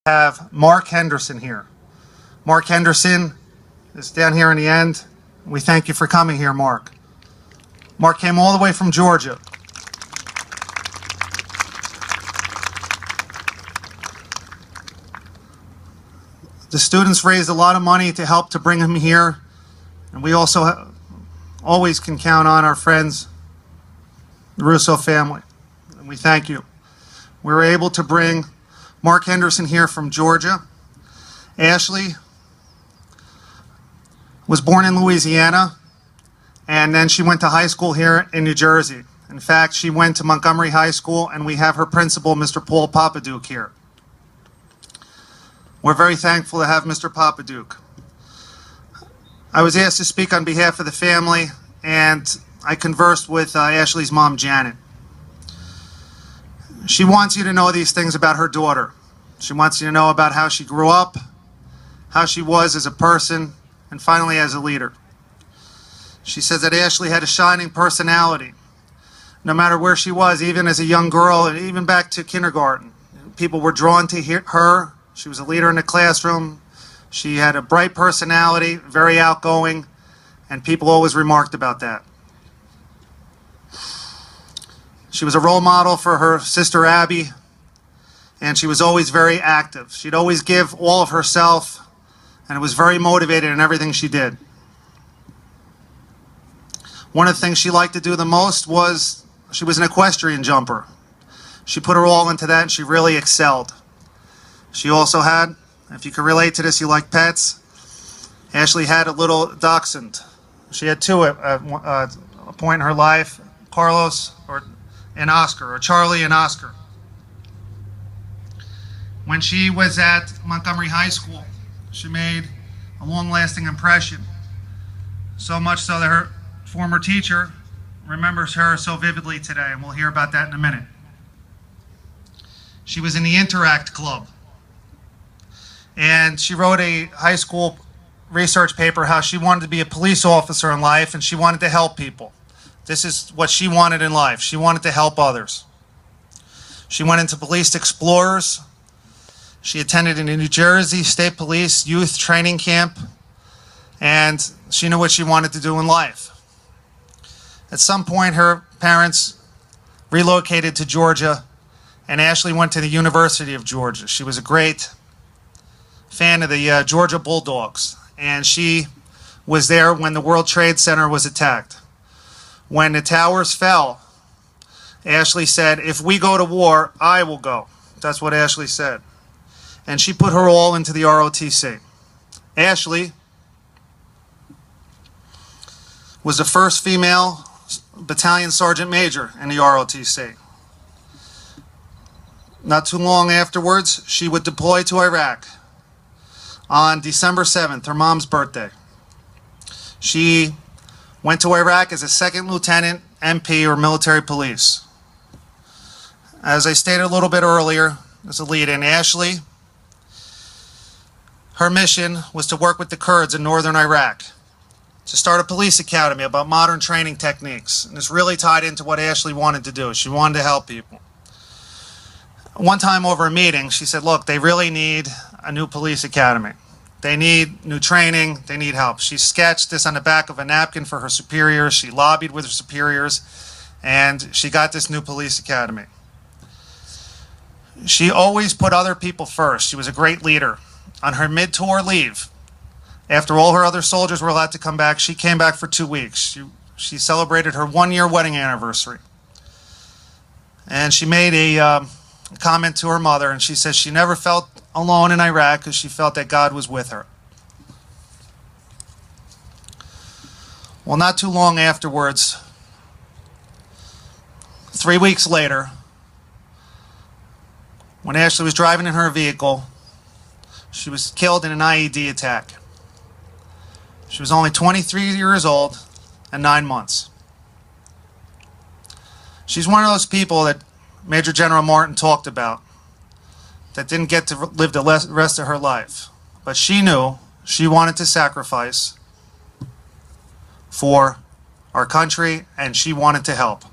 have Mark Henderson here. Mark Henderson is down here in the end. We thank you for coming here, Mark. Mark came all the way from Georgia. The students raised a lot of money to help to bring him here, and we also always can count on our friends, the Russo family, and we thank you. We were able to bring Mark Henderson here from Georgia. Ashley was born in Louisiana, and then she went to high school here in New Jersey. In fact, she went to Montgomery High School, and we have her principal, Mr. Paul Papaduke, here. We're very thankful to have Mr. Papaduke. I was asked to speak on behalf of the family, and I conversed with Ashley's mom, Janet. She wants you to know these things about her daughter. She wants you to know about how she grew up, how she was as a person, and finally as a leader. She says that Ashley had a shining personality. No matter where she was, even as a young girl, and even back to kindergarten, people were drawn to her. She was a leader in the classroom. She had a bright personality, very outgoing, and people always remarked about that. She was a role model for her sister Abby, and she was always very active. She'd always give all of herself, and was very motivated in everything she did. One of the things she liked to do the most was, she was an equestrian jumper. She put her all into that, and she really excelled. She also had, if you can relate to this, you like pets, Ashley had a little dachshund. She had two at a point in her life, Carlos and Oscar, or Charlie and Oscar. When she was at Montgomery High School, she made a long-lasting impression, so much so that her former teacher remembers her so vividly today, and we'll hear about that in a minute. She was in the Interact Club, and she wrote a high school research paper how she wanted to be a police officer in life, and she wanted to help people. This is what she wanted in life. She wanted to help others. She went into Police Explorers. She attended a New Jersey State Police youth training camp, and she knew what she wanted to do in life. At some point, her parents relocated to Georgia, and Ashley went to the University of Georgia. She was a great fan of the Georgia Bulldogs, and she was there when the World Trade Center was attacked. When the towers fell, Ashley said, "If we go to war, I will go." That's what Ashley said. And she put her all into the ROTC. Ashley was the first female battalion sergeant major in the ROTC. Not too long afterwards, she would deploy to Iraq on December 7th, her mom's birthday. She went to Iraq as a second lieutenant, MP, or military police. As I stated a little bit earlier, as a lead-in, Ashley, her mission was to work with the Kurds in northern Iraq, to start a police academy about modern training techniques. And this really tied into what Ashley wanted to do. She wanted to help people. One time over a meeting, she said, look, they really need a new police academy. They need new training. They need help. She sketched this on the back of a napkin for her superiors. She lobbied with her superiors, and she got this new police academy. She always put other people first. She was a great leader. On her mid-tour leave, after all her other soldiers were allowed to come back, she came back for 2 weeks. She celebrated her one-year wedding anniversary. And she made a comment to her mother, and she says she never felt alone in Iraq because she felt that God was with her. Well, not too long afterwards, 3 weeks later, when Ashley was driving in her vehicle, she was killed in an IED attack. She was only 23 years old and 9 months. She's one of those people that Major General Martin talked about that didn't get to live the rest of her life. But she knew she wanted to sacrifice for our country, and she wanted to help.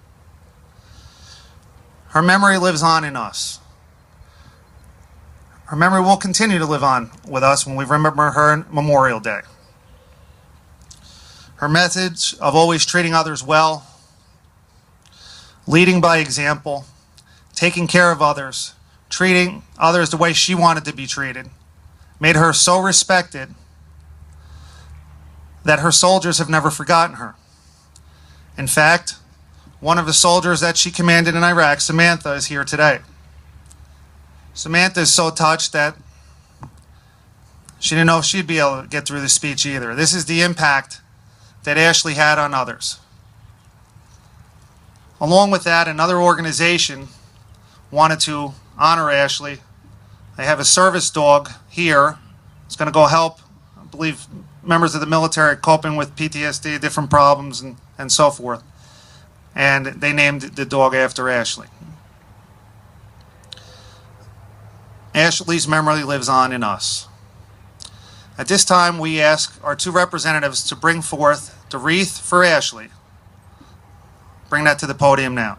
Her memory lives on in us. Her memory will continue to live on with us when we remember her on Memorial Day. Her message of always treating others well, leading by example, taking care of others, treating others the way she wanted to be treated, made her so respected that her soldiers have never forgotten her. In fact, one of the soldiers that she commanded in Iraq, Samantha, is here today. Samantha is so touched that she didn't know if she'd be able to get through the speech either. This is the impact that Ashley had on others. Along with that, another organization wanted to honor Ashley. They have a service dog here. It's going to go help, I believe, members of the military coping with PTSD, different problems, and so forth. And they named the dog after Ashley. Ashley's memory lives on in us. At this time, we ask our two representatives to bring forth the wreath for Ashley. Bring that to the podium now.